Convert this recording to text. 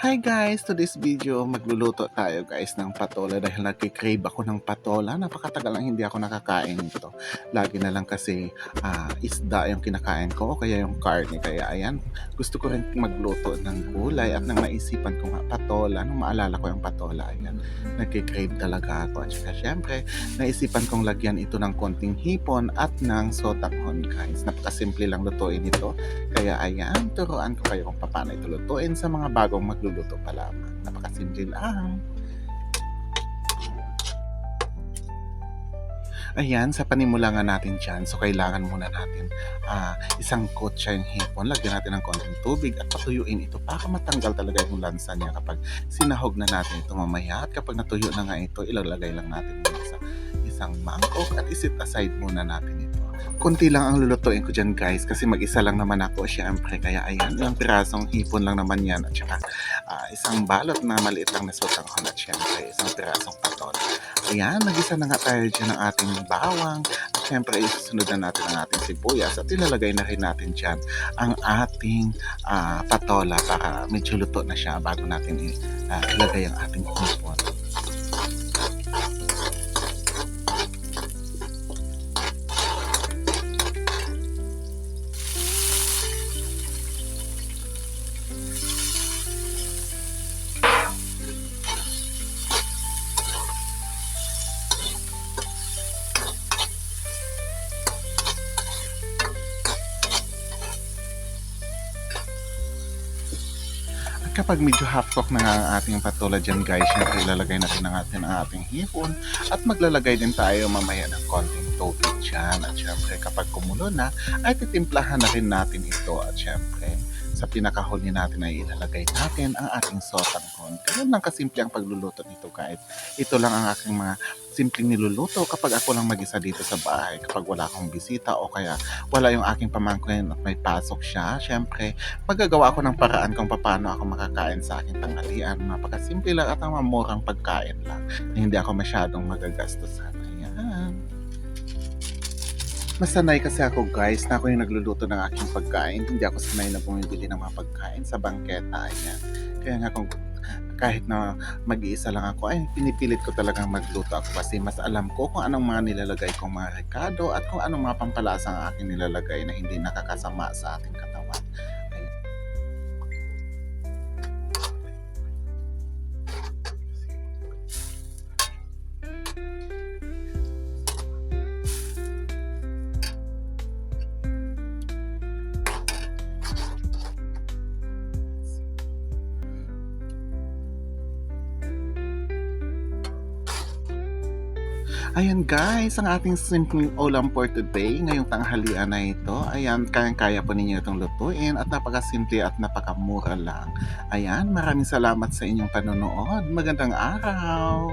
Hi guys! Today's video, magluluto tayo guys ng patola dahil nagki-crave ako ng patola. Napakatagal lang hindi ako nakakain nito. Lagi na lang kasi isda yung kinakain ko o kaya yung karne. Kaya ayan, gusto ko rin magluto ng gulay at nang naisipan ko nga patola, nung maalala ko yung patola, ayan, nagki-crave talaga ako. At saka syempre, naisipan kong lagyan ito ng konting hipon at ng sotanghon guys. Napakasimple lang lutuin ito. Kaya ayan, turuan ko kayo kung paano ito lutuin sa mga bagong magluluto pa lamang. Napakasimple lang. Ayan, sa panimula nga natin dyan, so kailangan muna natin isang kutsa yung hipon. Lagyan natin ng konting tubig at patuyuin ito para matanggal talaga yung lansa niya kapag sinahog na natin ito mamaya. At kapag natuyo na nga ito, ilalagay lang natin muna sa isang mangkok at isit aside muna natin ito. Kunti lang ang lulutuin ko dyan guys kasi mag-isa lang naman ako syempre. Kaya ayan, ilang pirasong hipon lang naman yan at saka isang balot na maliit lang na sotanghon at syempre isang pirasong patola. Ayan, nagisa na nga tayo dyan ng ating bawang. At syempre, isusunod na natin ang ating sibuyas at ilalagay na rin natin dyan ang ating patola para medyo luto na siya bago natin ilagay ang ating hipon. Kapag medyo half-cook na nga ang ating patola dyan guys, syempre ilalagay natin ang ating hipon at maglalagay din tayo mamaya ng konting tubig dyan. At syempre kapag kumulo na, ay titimplahan na rin natin ito. At syempre sa pinakahuli natin ay ilalagay natin ang ating sotanghon. Ganun lang kasimple ang pagluluto nito guys. Ito lang ang aking mga simpleng niluluto kapag ako lang mag-isa dito sa bahay. Kapag wala akong bisita o kaya wala yung aking pamangkin at may pasok siya, syempre magagawa ako ng paraan kung paano ako makakain sa aking tanghalian. Napakasimple lang at ang mamurang pagkain lang na hindi ako masyadong magagastusan. Ayan. Masanay kasi ako guys na ako yung nagluluto ng aking pagkain. Hindi ako sanay na bumibili ng mga pagkain sa bangketa. Ayan. Kaya nga kung kahit na mag-iisa lang ako, ay pinipilit ko talagang magluto ako kasi mas alam ko kung anong mga nilalagay kong mga rekado at kung anong mga pampalasa ang aking nilalagay na hindi nakakasama sa ating katawan. Ayan guys, ang ating simpleng ulam for today, ngayong tanghalian na ito. Ayan, kayang-kaya po ninyo itong lutuin at napakasimple at napakamura lang. Ayan, maraming salamat sa inyong panonood. Magandang araw!